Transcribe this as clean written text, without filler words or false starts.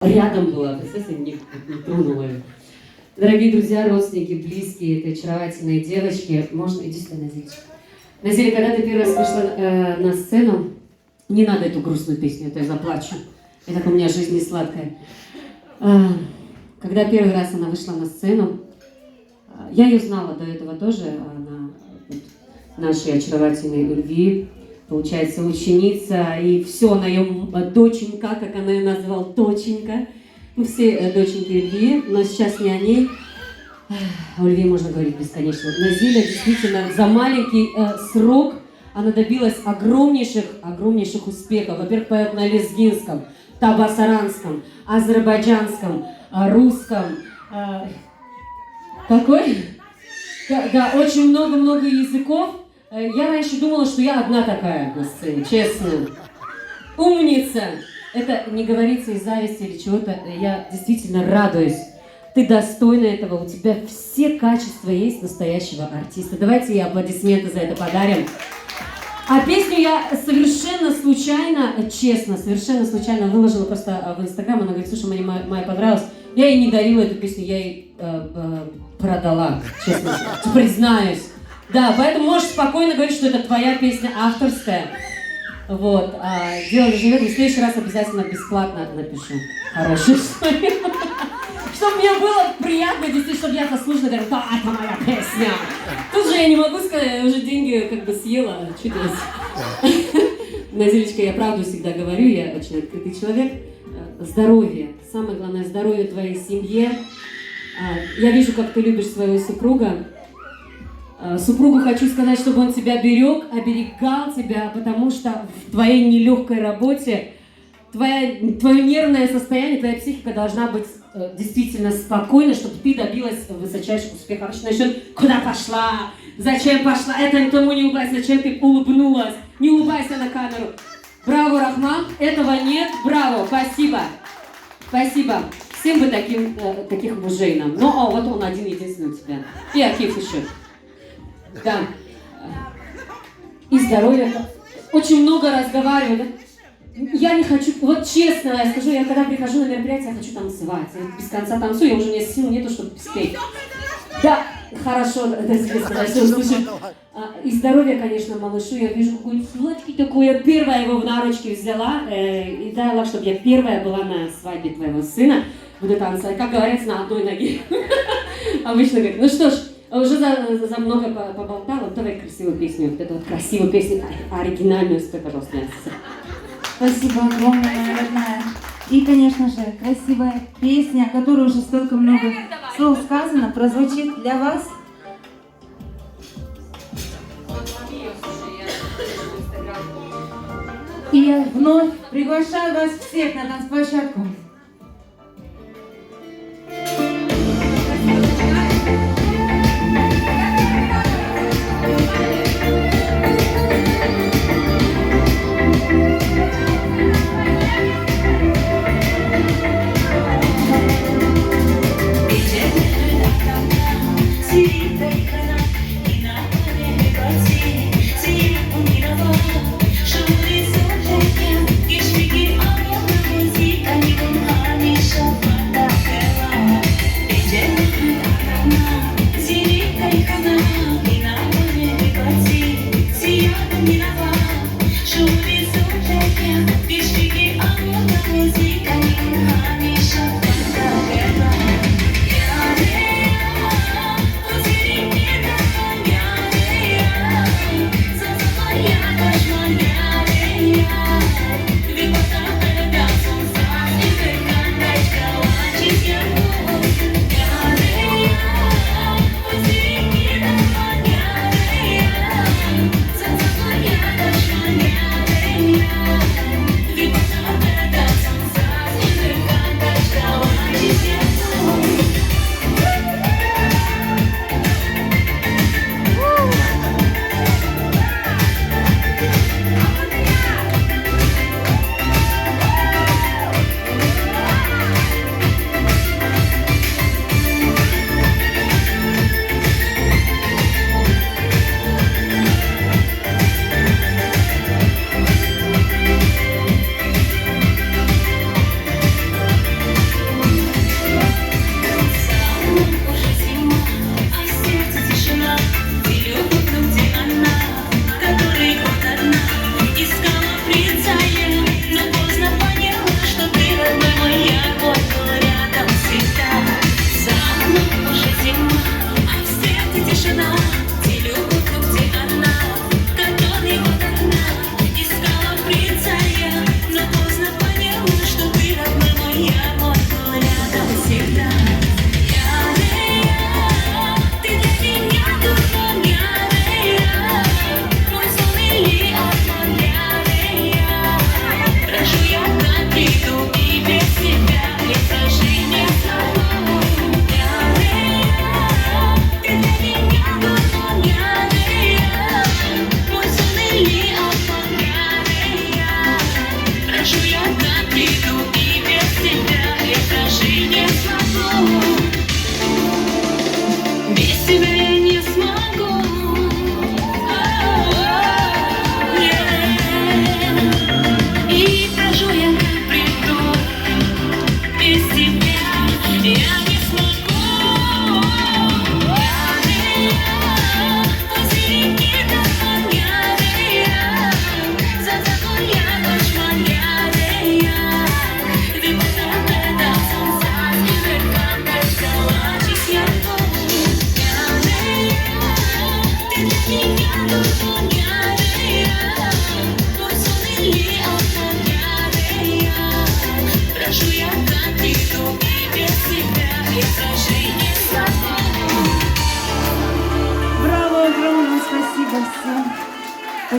Рядом была, представляете, не тронула ее. Дорогие друзья, родственники, близкие этой очаровательной девочки, можно... Иди сюда, Назилечка. Назиля, когда ты первый раз вышла на сцену, не надо эту грустную песню, это я заплачу. И так у меня жизнь не сладкая. Когда первый раз она вышла на сцену, я ее знала до этого тоже, она нашей очаровательной любви, получается, ученица, и все, она ее доченька, как она ее назвала, доченька. Мы все доченьки Ильи, но сейчас не о ней. О Илье можно говорить бесконечно. Назиля действительно за маленький срок она добилась огромнейших успехов. Во-первых, поет на лезгинском, табасаранском, азербайджанском, русском. Какой? Да, очень много языков. Я раньше думала, что я одна такая на сцене, честно. Умница! Это не говорится из зависти или чего-то. Я действительно радуюсь. Ты достойна этого. У тебя все качества есть настоящего артиста. Давайте ей аплодисменты за это подарим. А песню я совершенно случайно, честно, совершенно случайно выложила просто в Инстаграм. Она говорит: слушай, мне моя понравилась. Я ей не дарила эту песню, я ей продала, честно, признаюсь. Да, поэтому можешь спокойно говорить, что это твоя песня авторская. Вот. Дело живет, и в следующий раз обязательно бесплатно напишу хорошую историю. Чтобы мне было приятно, действительно, чтобы я заслуженно говорила: да, это моя песня. Тут же я не могу сказать, я уже деньги как бы съела, чудес. Назилечка, я правду всегда говорю, я очень открытый человек. Здоровье, самое главное, здоровье твоей семье. Я вижу, как ты любишь своего супруга. Супругу хочу сказать, чтобы он тебя оберегал тебя, потому что в твоей нелегкой работе твое нервное состояние, твоя психика должна быть действительно спокойна, чтобы ты добилась высочайших успехов. Обычно начнет: куда пошла, зачем пошла, это никому не улыбайся, зачем ты улыбнулась, не улыбайся на камеру. Браво, Рахман, этого нет, браво, спасибо, спасибо. Всем бы таких мужей нам. Но вот он один-единственный у тебя. И Акиф еще. Да. И здоровья. Очень много разговариваю. Я не хочу, вот честно я скажу, я когда прихожу на мероприятие, я хочу танцевать. Я без конца танцую, уже у меня сил нету, чтобы спеть. Да, хорошо, это тебе сказать, что услышим. И здоровья, конечно, малышу. Я вижу, какой сладкий такой. Я первая его в на ручки взяла. И дала, чтобы я первая была на свадьбе твоего сына. Буду танцевать, как говорится, на одной ноге. Обычно говорят: ну что ж, уже за много поболтала, давай красивую песню, вот эту вот красивую песню, оригинальную спой, пожалуйста. Спасибо огромное, моя родная. И, конечно же, красивая песня, о которой уже столько много слов сказано, прозвучит для вас. И я вновь приглашаю вас всех на танцплощадку.